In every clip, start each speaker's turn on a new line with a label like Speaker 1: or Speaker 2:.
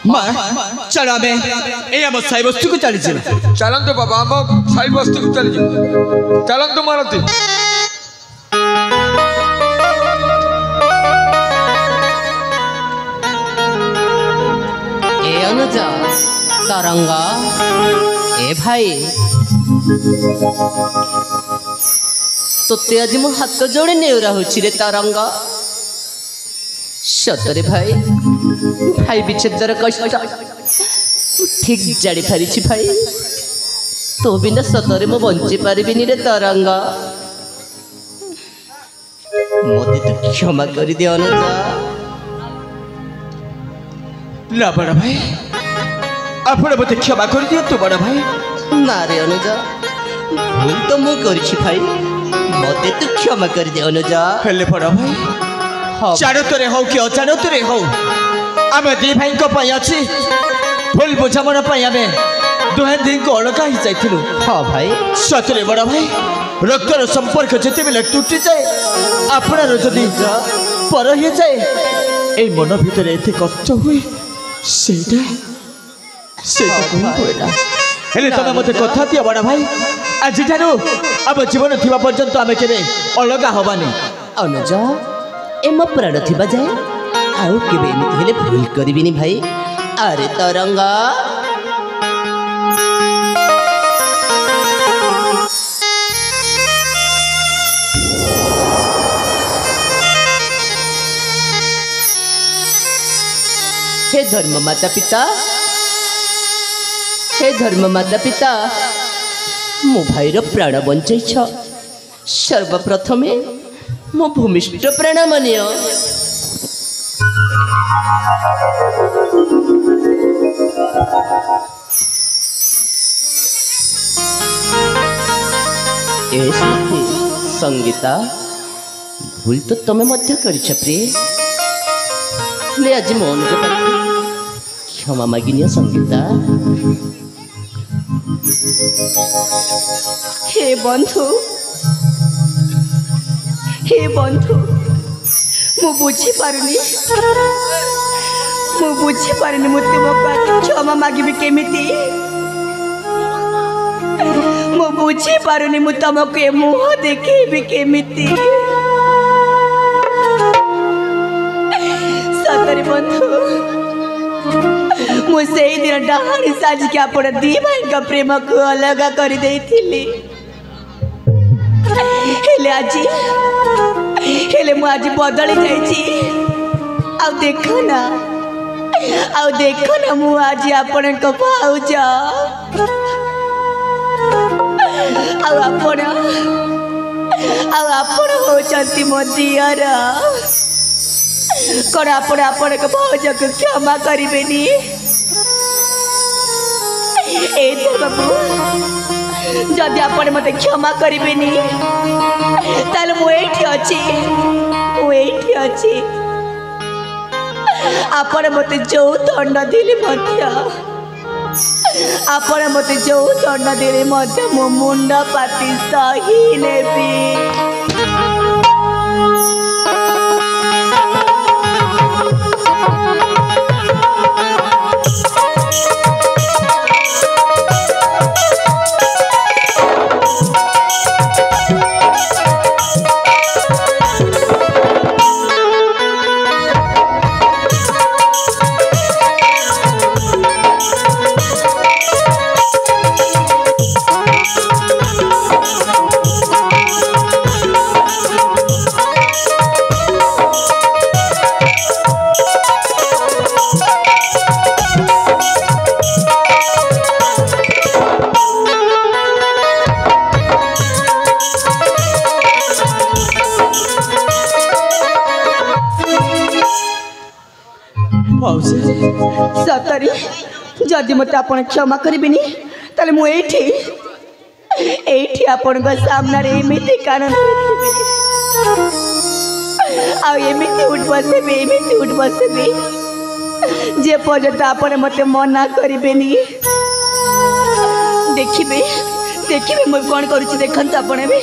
Speaker 1: माँ चल आमे ए हम साई बस्तु को चली चल
Speaker 2: चलन तो बाबा हम साई बस्तु को चली चलन तो मारती
Speaker 3: ए अनुजा तरंगा ए भाई तोते आज मो हाथ जोड़े नेउरा होछि रे तरंगा सतरे भाई भाई विच्छेदर कष्ट ठीक जाड़ी पारि भाई तो बिना सतरे मो बंची पारिबिनी रे तरंगा मते तू क्षमा कर दे अनुजा
Speaker 1: ना बड़ा भाई आपण मते क्षमा कर दियो तू बड़ा भाई
Speaker 3: ना रे अनुजा भूल तो मु करछि भाई मते तू क्षमा कर दे अनुजा
Speaker 1: हेले बड़ा भाई
Speaker 3: हाँ
Speaker 1: चाणुतरे हो कि अचाणुतरे हो आमे दी भाई को पई अछि भूल बुझामणा पई आमे दुहे दिन को अलगा ही जाइथिलु
Speaker 3: हाँ भाई
Speaker 1: सतरे बड़ा भाई रक्तर संपर्क जेते बेले टूटी जाए आपणार जदि पर हो जाए ए मन भीतर एते कष्ट हुए सेटा सेटा कोन होएला हेले तमे मते कथा दिया बड़ा भाई आज जानो अब जीवन थिबा पर्यंत आमे केरे अलगा होबानी
Speaker 3: अनुजा ए मो प्राण थिबा जाए आउ केबे एमिति हेले भूल करबिनी भाई अरे तरंगा हे धर्म माता पिता हे धर्म माता पिता मो भाईर प्राण बंचै छ सर्वप्रथमे मो भूमिष्ठ प्रणामनीय संगीता भूल तो तमें मध्य करिछ प्रिय ले आज मो अनुज क्षमा मागिनिया संगीता
Speaker 4: हे बंधु मु बुझी पारुनी मु तुम क्षमा मागिबी केमिति मु बुझी पारुनी मु तुमको मुह देखेबी केमिति सतरे बंधु मु से दिन डाहाणी साजी के आपण दी भाई का प्रेम को अलग कर देथिली हेले मु आज बदली जाइछि आ देखो ना मु आज आपण को भाउज आपण होचंती मो दियर कौन आपण को भाउज को क्षमा करिबेनी ए बाबू जदि आपण मते क्षमा करिबेनी ताले मु एठी अछि आपण मते जो दंड दिले मध्य मो मुंड पाती सही नेबी सतरी जदि मत आप क्षमा करें ताले मु एठी आपण सामना एमती कारण आमती उठ बसबी जे पर्यंत आपण मत मना करें देखिए मुझे कौन करुच्ची देखते आपण भी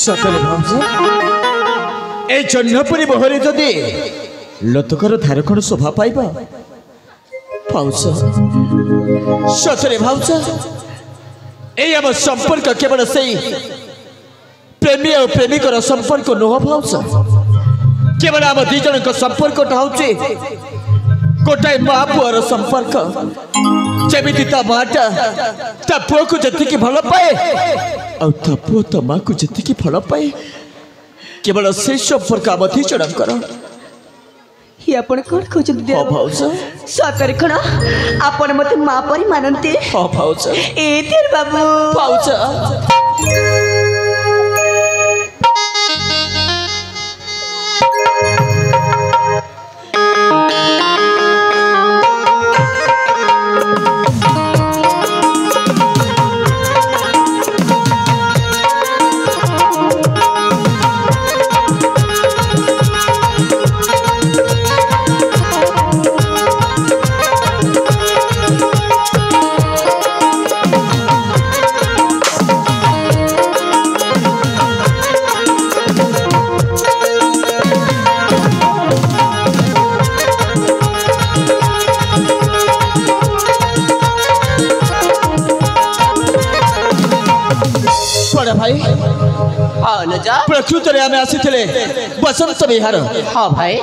Speaker 1: ସତରେ ଭାଉଜ এই ଜହ୍ନପୁରୀ ବହରେ ଯଦି ଲତକର ଧାର ଖଣ୍ଡ ଶୋଭା ପାଇବ ଭାଉଜ ସତରେ ଭାଉଜ এই ଆମ ସମ୍ପର୍କ କେବଳ ସେଇ ପ୍ରେମୀ ଆଉ ପ୍ରେମିକର ସମ୍ପର୍କ ନୁହଁ ଭାଉଜ କେବଳ ଆମ ଦି ଜଣଙ୍କ ସମ୍ପର୍କଟା ହଉଛି ଗୋଟାଏ ମା ପୁଅର ସମ୍ପର୍କ ଯେମିତି ତା ମାଟା ତା ପୁଅକୁ ଯେତିକି ଭଲ ପାଏ ଆଉ ତା ପୁଅ ତା ମାକୁ ଯେତିକି ଭଲ ପାଏ କେବଳ ସେଇ ସମ୍ପର୍କ ଆମ ଦି ଜଣଙ୍କର
Speaker 4: ଆପଣ କ'ଣ କହୁଛନ୍ତି
Speaker 1: ହଁ ଭାଉଜ
Speaker 4: ସତରେ କ'ଣ ଆପଣ ମୋତେ ମା ପରି ମାନନ୍ତି
Speaker 1: ହଁ ଭାଉଜ
Speaker 4: ଏ ଧୀର ବାବୁ
Speaker 1: ଭାଉଜ भाई
Speaker 3: हाँ अनुजा
Speaker 1: प्रकृति में आसी बसंत विहार
Speaker 3: हाँ भाई